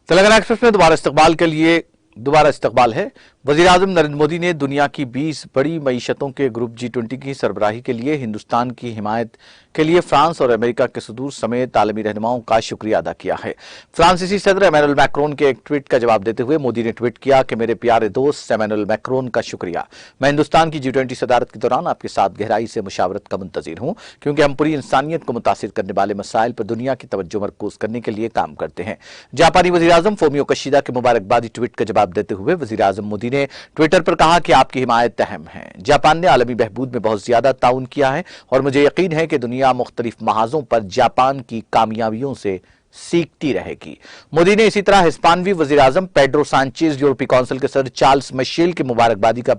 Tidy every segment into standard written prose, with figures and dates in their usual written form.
Telangana express में दोबारा इस्तकबाल है। वज़ीर-ए-आज़म नरेंद्र मोदी ने दुनिया की 20 बड़ी मईशतों के ग्रुप G20 की सरबराही के लिए हिंदुस्तान की हिमायत के लिए फ्रांस और अमेरिका के सदूर समेत आलमी रहनुमाओं का शुक्रिया अदा किया है। फ्रांसीसी सदर एमेनुअल मैक्रोन के एक ट्वीट का जवाब देते हुए मोदी ने ट्वीट किया कि मेरे प्यारे दोस्त एमेनुअल मैक्रोन का शुक्रिया। मैं हिंदुस्तान की G20 सदारत के दौरान आपके साथ गहराई से मुशावरत का मुंतज़िर हूं, क्योंकि हम पूरी इंसानियत को मुतासिर करने वाले मसाइल पर दुनिया की तवज्जो मरकूज करने के लिए काम करते हैं। जापानी वज़ीर-ए-आज़म फोमियो किशिदा के मुबारकबादी ट्वीट का जवाब देते हुए वज़ीर-ए-आज़म मोदी ने ट्विटर पर कहा कि आपकी हिमायत अहम है। जापान ने आलमी बहबूद में बहुत ज्यादा ताउन किया है और मुझे यकीन है कि दुनिया मुख्तलिफ महाजों पर जापान की कामयाबियों से सीखती रहेगी। मोदी ने इसी तरह हिस्पानवी वज़ीर-ए-आज़म पेड्रो सांचेज, यूरोपीय काउंसिल के सदर चार्ल्स मिशेल के मुबारकबादी का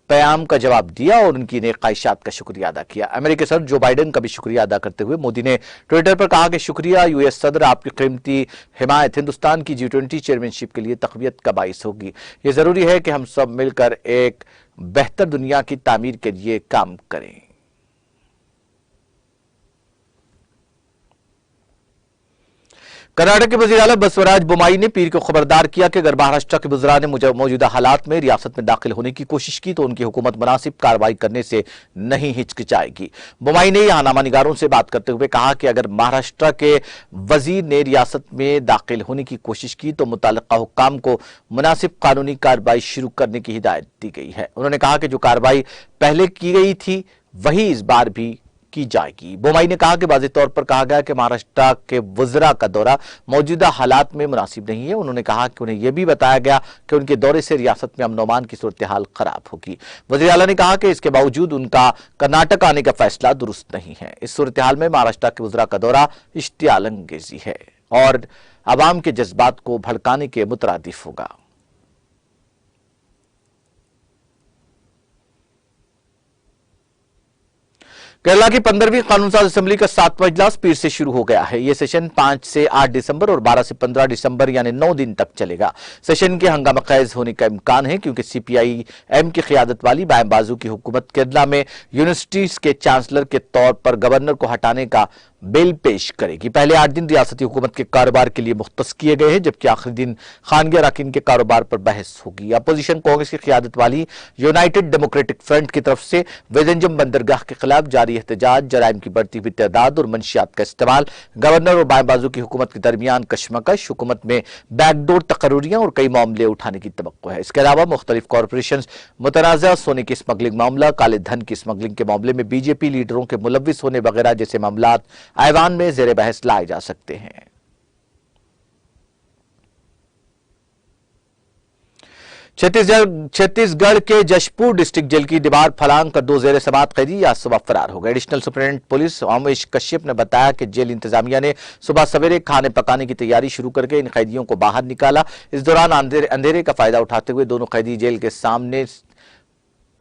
पैगाम का जवाब दिया और उनकी नेक ख्वाहिशात का शुक्रिया अदा किया। अमेरिकी सदर जो बाइडेन का भी शुक्रिया अदा करते हुए मोदी ने ट्विटर पर कहा कि शुक्रिया यूएस सदर, आपकी कीमती हिमायत हिंदुस्तान की G20 चेयरमैनशिप के लिए तक़वियत का बाइस होगी। ये जरूरी है कि हम सब मिलकर एक बेहतर दुनिया की तामीर के लिए काम करें। कर्नाटक के वज़ीर आला बसवराज बोम्माई ने पीर को खबरदार किया कि अगर महाराष्ट्र के वज़रा ने मौजूदा हालात में रियासत में दाखिल होने की कोशिश की तो उनकी हुकूमत मुनासिब कार्रवाई करने से नहीं हिचकिचाएगी। बोम्माई ने यहां निगारों से बात करते हुए कहा कि अगर महाराष्ट्र के वजीर ने रियासत में दाखिल होने की कोशिश की तो मुताल्लिका हुक्काम को मुनासिब कानूनी कार्रवाई शुरू करने की हिदायत दी गई है। उन्होंने कहा कि जो कार्रवाई पहले की गई थी वही इस बार भी की जाएगी। बोम्माई ने कहा कि वाज़ेह तौर पर कहा गया कि महाराष्ट्र के वज़रा का दौरा मौजूदा हालात में मुनासिब नहीं है। उन्होंने कहा कि उन्हें यह भी बताया गया कि उनके दौरे से रियासत में अमन अमान की सूरत हाल खराब होगी। वज़ीर आला ने कहा कि इसके बावजूद उनका कर्नाटक आने का फैसला दुरुस्त नहीं है। इस सूरत हाल में महाराष्ट्र के वज़रा का दौरा इश्तियाल अंगेजी है और अवाम के जज्बात को भड़काने के मुतरादिफ होगा। केरला की 15वीं कानून साज असेंबली का 7वां इजलास पीर से शुरू हो गया है। यह सेशन 5 से 8 दिसंबर और 12 से 15 दिसंबर यानी 9 दिन तक चलेगा। सेशन के हंगामा खैज होने का इम्कान है क्योंकि CPIM की क़यादत वाली बाएं बाजू की हुकूमत केरला में यूनिवर्सिटीज के चांसलर के तौर पर गवर्नर को हटाने का बिल पेश करेगी। पहले 8 दिन रियासती हुकूमत के कारोबार के लिए मुख्तस किए गए हैं, जबकि आखिरी दिन खानगी अराकीन के कारोबार पर बहस होगी। अपोजिशन कांग्रेस की क़यादत वाली यूनाइटेड डेमोक्रेटिक फ्रंट की तरफ से वेजंजम बंदरगाह के खिलाफ जारी एहतजाज, जराइम की बढ़ती हुई तादाद और मंशियात का इस्तेमाल, गवर्नर और बाएं बाजू की हुकूमत के दरमियान कशमकश, हुकूमत में बैकडोर तकर्रुरियां और कई मामले उठाने की तवक्को है। इसके अलावा मुख्तलिफ कॉरपोरेशन, मुतनाज़ा सोने की स्मगलिंग मामला, काले धन की स्मगलिंग के मामले में BJP लीडरों के मुलव्विस होने वगैरह जैसे मामलात ऐवान में ज़ेरे बहस लाए जा सकते हैं। छत्तीसगढ़ के जशपुर डिस्ट्रिक्ट जेल की दीवार फलांग कर 2 ज़ेरे समात कैदी आज सुबह फरार हो गए। Additional superintendent police Umesh Kashyap ने बताया कि जेल इंतजामिया ने सुबह सवेरे खाने पकाने की तैयारी शुरू करके इन कैदियों को बाहर निकाला। इस दौरान अंधेरे का फायदा उठाते हुए दोनों कैदी जेल के सामने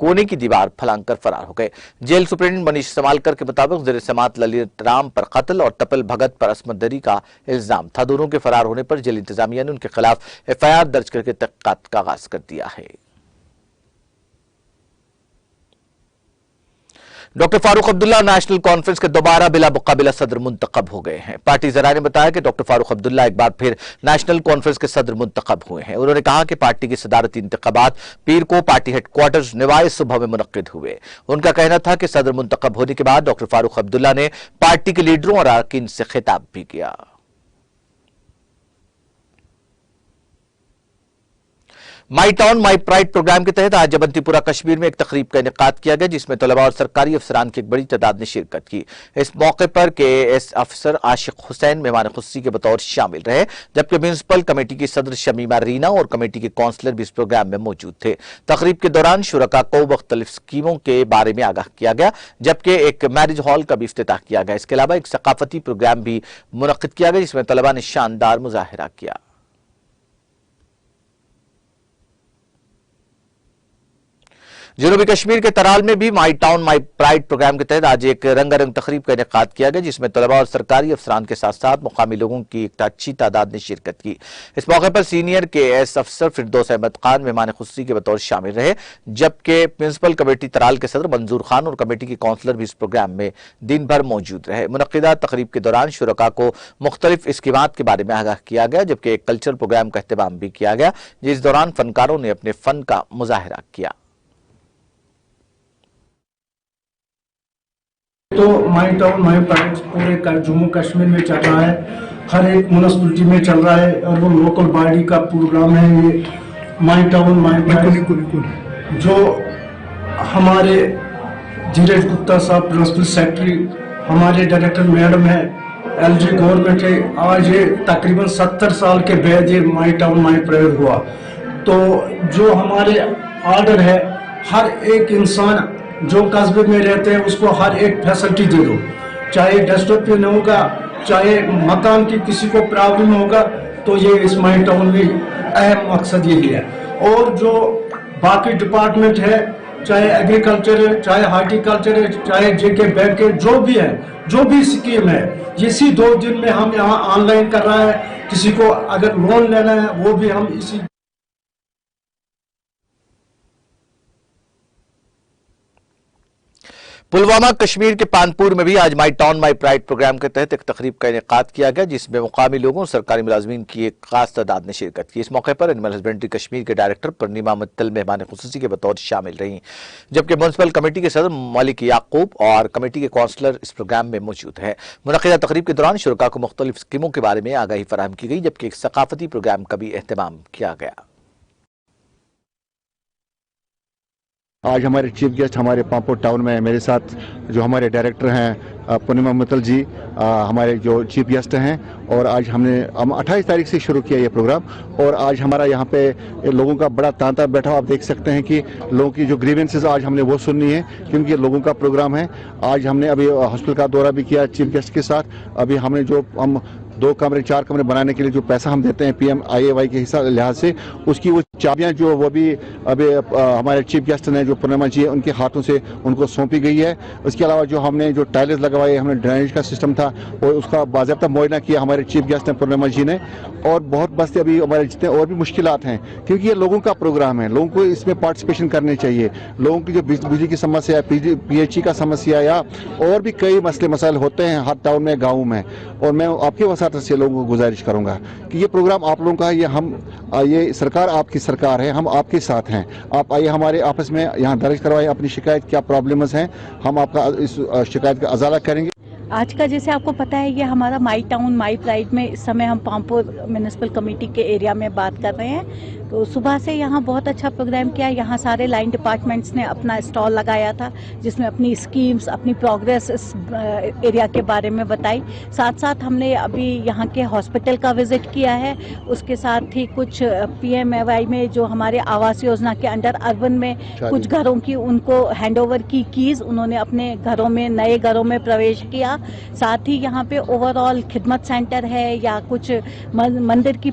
कोने की दीवार फलांग कर फरार हो गए। जेल सुपरिटेंडेंट मनीष समालकर के मुताबिक ज़ेरे समात ललित राम पर कत्ल और तपल भगत पर असमत दरी का इल्जाम था। दोनों के फरार होने पर जेल इंतजामिया ने उनके खिलाफ FIR दर्ज करके तहक़ीक़ात का आगाज कर दिया है। Doctor Farooq Abdullah national conference के दोबारा बिला मुकाबिला सदर मुंतखब हो गए हैं। पार्टी ज़राए ने बताया कि डॉक्टर फारूक अब्दुल्ला एक बार फिर नेशनल कॉन्फ्रेंस के सदर मुंतखब हुए हैं। उन्होंने कहा कि पार्टी की सदारती इंतखाबात पीर को पार्टी हेडक्वार्टर्स निवाए सुबह में मुनक्किद हुए। उनका कहना था कि सदर मुंतखब होने के बाद डॉक्टर फारूक अब्दुल्ला ने पार्टी के लीडरों और अरकान से खिताब भी किया। My town my pride programme के तहत आज अवंतीपुरा कश्मीर में एक तकरीब का इनेकाद किया गया, जिसमें तलबा और सरकारी अफसरान की एक बड़ी तादाद ने शिरकत की। इस मौके पर KAS अफसर आशिक हुसैन मेहमान खुसूसी के बतौर शामिल रहे, जबकि म्यूनसिपल कमेटी की सदर शमीमा रीना और कमेटी के काउंसलर भी इस प्रोग्राम में मौजूद थे। तकरीब के दौरान शुरका को मुख्तलिफ स्कीमों के बारे में आगाह किया गया, जबकि एक मैरिज हॉल का भी इफ्तिताह किया गया। इसके अलावा एक सकाफती प्रोग्राम भी मुनक्किद किया गया, जिसमें तलबा ने शानदार मुजाहिरा किया। जनूबी कश्मीर के तराल में भी my town my pride programme के तहत आज एक रंगारंग तकरीब का इनेकाद किया गया, जिसमें तलबा और सरकारी अफसरान के साथ साथ मुकामी लोगों की एक अच्छी तादाद ने शिरकत की। इस मौके पर सीनियर KAS अफसर फिरदौस अहमद खान मेहमान खुसूसी के बतौर शामिल रहे, जबकि म्यूनिसिपल कमेटी तराल के सदर मंजूर खान और कमेटी के काउंसलर भी इस प्रोग्राम में दिन भर मौजूद रहे। मुनक्किदा तकरीब के दौरान शुरका को मुख्तलिफ स्कीमात के बारे में आगाह किया गया, जबकि एक कल्चरल प्रोग्राम का एहतमाम भी किया गया, जिस दौरान फनकारों ने अपने फन का मुजाहिरा किया। तो माई टाउन माई प्राइड पूरे जम्मू कश्मीर में चल रहा है, हर एक म्यूनिसिपैलिटी में चल रहा है और वो लोकल बॉडी का प्रोग्राम है ये माई टाउन माई प्राइड। जो हमारे धीरज गुप्ता साहब प्रिंसिपल सेक्रेटरी, हमारे डायरेक्टर मैडम है, LG गवर्नमेंट है, आज ये तकरीबन 70 साल के बाद ये माई टाउन माई प्राइड हुआ। तो जो हमारे ऑर्डर है, हर एक इंसान जो कस्बे में रहते हैं उसको हर एक फैसिलिटी दे दो, चाहे डेस्कटॉप होगा, चाहे मकान की किसी को प्रॉब्लम होगा, तो ये इस माई टाउन में अहम मकसद यही है। और जो बाकी डिपार्टमेंट है, चाहे एग्रीकल्चर है, चाहे हार्टिकल्चर है, चाहे JK बैंक है, जो भी है, जो भी स्कीम है, इसी 2 दिन में हम यहाँ ऑनलाइन कर रहा है। किसी को अगर लोन लेना है वो भी हम इसी पुलवामा कश्मीर के पानपुर में भी आज my town my pride programme के तहत एक तकरीब का इनेकाद किया गया, जिसमें मुकामी लोगों और सरकारी मुलाजमीन की एक खास तादाद ने शिरकत की। इस मौके पर एनिमल हस्बेंड्री कश्मीर के डायरेक्टर पूर्णिमा मित्तल मेहमान खुसूसी के बतौर शामिल रहीं, जबकि म्यूनिसिपल कमेटी के सदर मलिक याकूब और कमेटी के काउंसलर इस प्रोग्राम में मौजूद है। मुनक्किदा तकरीब के दौरान शुरका को मुख्तलिफ स्कीमों के बारे में आगाही फराहम की गई, जबकि एक सकाफती प्रोग्राम का भी एहतमाम किया गया। आज हमारे चीफ गेस्ट हमारे पांपोर टाउन में मेरे साथ जो हमारे डायरेक्टर हैं पूर्णिमा मित्तल जी हमारे जो चीफ गेस्ट हैं, और आज हम 28 तारीख से शुरू किया ये प्रोग्राम। और आज हमारा यहाँ पे लोगों का बड़ा तांता बैठा, आप देख सकते हैं कि लोगों की जो ग्रीवेंसेस आज हमने वो सुननी है, क्योंकि लोगों का प्रोग्राम है। आज हमने अभी हॉस्पिटल का दौरा भी किया चीफ गेस्ट के साथ। अभी हमने जो हम 2 कमरे 4 कमरे बनाने के लिए जो पैसा हम देते हैं PMIAY के हिसाब लिहाज से, उसकी वो चाबियां जो वो भी अभी हमारे चीफ गेस्ट ने जो पूर्णिमा जी है उनके हाथों से उनको सौंपी गई है। उसके अलावा जो हमने जो टाइल्स लगवाए, हमने ड्रेनेज का सिस्टम था और उसका बाज़ाब्ता मुआयना किया हमारे चीफ गेस्ट ने पूर्णिमा जी ने। और बहुत बस अभी हमारे जितने और भी मुश्किलात हैं, क्योंकि ये लोगों का प्रोग्राम है, लोगों को इसमें पार्टिसिपेशन करने चाहिए। लोगों की जो बिजली की समस्या, PHE का समस्या या और भी कई मसले मसाइल होते हैं हर टाउन में, गाँव में। और मैं आपके वसात से लोगों को गुजारिश करूंगा कि ये प्रोग्राम आप लोगों का, ये सरकार आपकी सरकार है, हम आपके साथ हैं। आप आइए हमारे आपस में यहाँ दर्ज करवाइए अपनी शिकायत, क्या प्रॉब्लम्स हैं, हम आपका इस शिकायत का अजाला करेंगे। आज का जैसे आपको पता है ये हमारा माई टाउन माई प्राइड में इस समय हम पामपुर म्यूनिसिपल कमेटी के एरिया में बात कर रहे हैं। तो सुबह से यहाँ बहुत अच्छा प्रोग्राम किया। यहाँ सारे लाइन डिपार्टमेंट्स ने अपना स्टॉल लगाया था, जिसमें अपनी स्कीम्स, अपनी प्रोग्रेस इस एरिया के बारे में बताई। साथ साथ हमने अभी यहाँ के हॉस्पिटल का विजिट किया है। उसके साथ ही कुछ PMAY में जो हमारे आवास योजना के अंडर अर्बन में कुछ घरों की उनको हैंडओवर की कीज, उन्होंने अपने घरों में, नए घरों में प्रवेश किया। साथ ही यहाँ पे ओवरऑल खिदमत सेंटर है या कुछ मंदिर की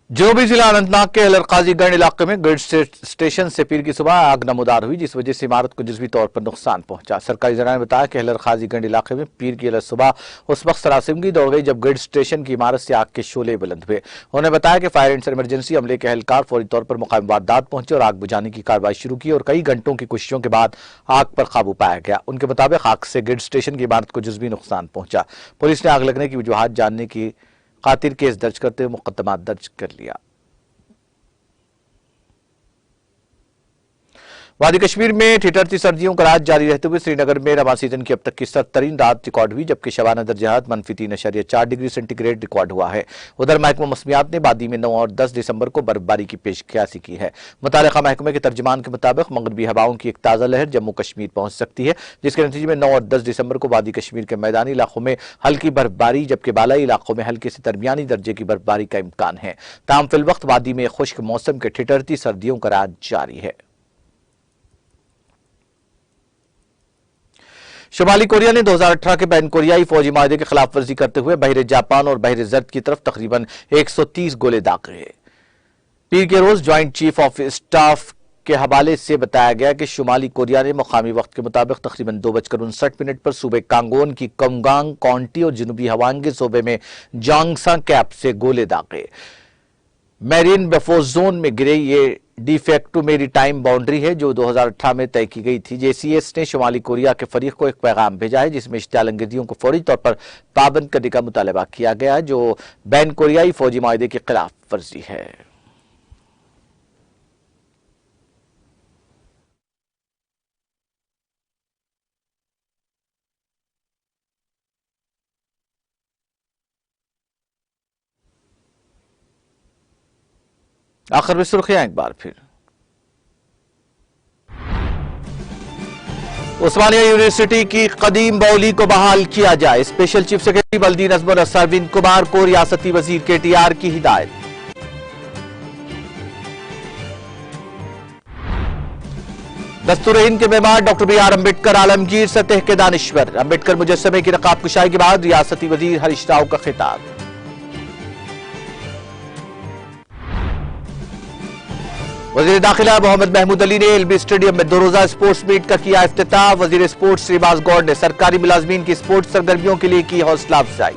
जनूबी जिला अनंतनाग के अलरकाजीगंज इलाके में ग्रिड स्टेशन से पीर की सुबह आग नमूदार हुई, जिस वजह से इमारत को जुज़वी तौर पर नुकसान पहुंचा। सरकारी जराये ने बताया कि अलरकाजीगंज इलाके में पीर की सुबह उस वक्त सरासिमगी दौड़ गई जब ग्रिड स्टेशन की इमारत से आग के शोले बुलंद हुए। उन्होंने बताया कि फायर एंड इमरजेंसी अमले के एहलकार फौरी तौर पर मकामी वारदात पहुंचे और आग बुझाने की कार्रवाई शुरू की और कई घंटों की कोशिशों के बाद आग पर काबू पाया गया। उनके मुताबिक आग से ग्रिड स्टेशन की इमारत को जुज़वी नुकसान पहुंचा। पुलिस ने आग लगने की वजूहात जानने की खातिर केस दर्ज करते हुए मुकदमा दर्ज कर लिया। वादी कश्मीर में ठिठुरती सर्दियों का रात जारी रहते हुए श्रीनगर में रबा सीजन की अब तक की सख्तरीन रात रिकॉर्ड हुई, जबकि शबाना दर्जात -3.4 डिग्री सेंटीग्रेड रिकॉर्ड हुआ है। उधर महकमा मौसमियात ने वादी में 9 और 10 दिसंबर को बर्फबारी की पेशकयासी की है। मुतालिका महकमे के तर्जुमान के मुताबिक मगरबी हवाओं की एक ताज़ा लहर जम्मू कश्मीर पहुंच सकती है, जिसके नतीजे में 9 और 10 दिसंबर को वादी कश्मीर के मैदानी इलाकों में हल्की बर्फबारी, जबकि बालाई इलाकों में हल्के से दरमियानी दर्जे की बर्फबारी का इम्कान है। ताहम फिलवक्त वादी में खुश्क मौसम के ठिठुरती सर्दियों का रात जारी है। शुमाली कोरिया ने 2018 के बैन कोरियाई फौजी माहदे की खिलाफ वर्जी करते हुए बहरे जापान और बहरे जर्द की तरफ तकरीबन 130 गोले दागे। पीर के रोज ज्वाइंट चीफ ऑफ स्टाफ के हवाले से बताया गया कि शुमाली कोरिया ने मुकामी वक्त के मुताबिक तकरीबन 2:59 पर सूबे कांगोन की कंगांग काउंटी और जनूबी हवांग के सूबे में जांगसा कैप से गोले दागे। मैरीन बफोर जोन में गिरे ये डिफेक्टो मेरी टाइम बाउंड्री है जो 2018 में तय की गई थी। JCS ने शुमाली कोरिया के फरीक को एक पैगाम भेजा है जिसमें इश्तियालंगेजियों को फौरी तौर पर पाबंद करने का मुतालबा किया गया है जो बैन कोरियाई फौजी माहदे की खिलाफ वर्जी है। आखिर में सुर्खियां एक बार फिर। उस्मानिया यूनिवर्सिटी की कदीम बौली को बहाल किया जाए। स्पेशल चीफ सेक्रेटरी बल्दी नज़्म नस्सर बिन कुमार को रियासती वजीर KTR की हिदायत। दस्तूर-ए-हिंद के मेहमान डॉक्टर BR अम्बेडकर आलमगीर सतह के दानिश्वर। अम्बेडकर मुजस्समे की नकाब कुशाई के बाद रियासती वजीर हरीश राव का खिताब। वजीर दाखिला मोहम्मद महमूद अली ने LB स्टेडियम में 2 रोजा स्पोर्ट्स मीट का किया इफ्तिताह। वजीर स्पोर्ट्स श्रीबाज गौड़ ने सरकारी मुलाजमीन की स्पोर्ट्स सरगर्मियों के लिए की हौसला अफजाई।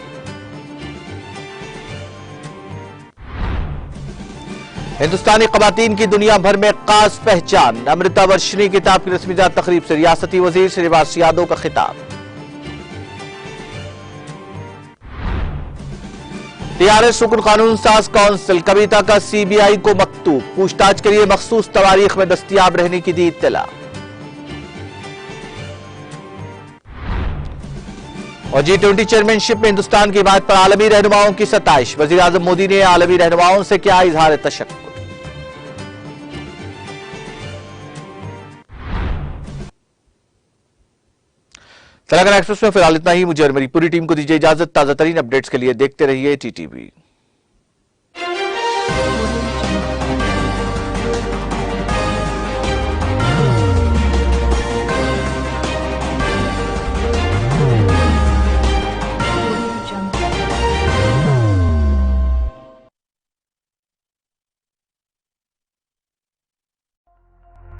हिंदुस्तानी खवातीन की दुनिया भर में खास पहचान। अमृता वर्षिणी किताब की रस्मीजात तकरीब से रियासती वजीर श्रीनिवास यादव का खिताब। TRS रुकन कानून साज काउंसिल कविता का CBI को मकतूब। पूछताछ के लिए मखसूस तवारीख में दस्तयाब रहने की दी इत्तला। और G20 चेयरमैनशिप में हिंदुस्तान की बात पर आलमी रहनुमाओं की सताइश। वजीर आजम मोदी ने आलमी रहनुमाओं से किया इजहार तशक्कुर। तेलंगाना एक्सप्रेस में फिलहाल इतना ही। मुझे और मेरी पूरी टीम को दीजिए इजाजत। ताजा तरीन अपडेट्स के लिए देखते रहिए TTV।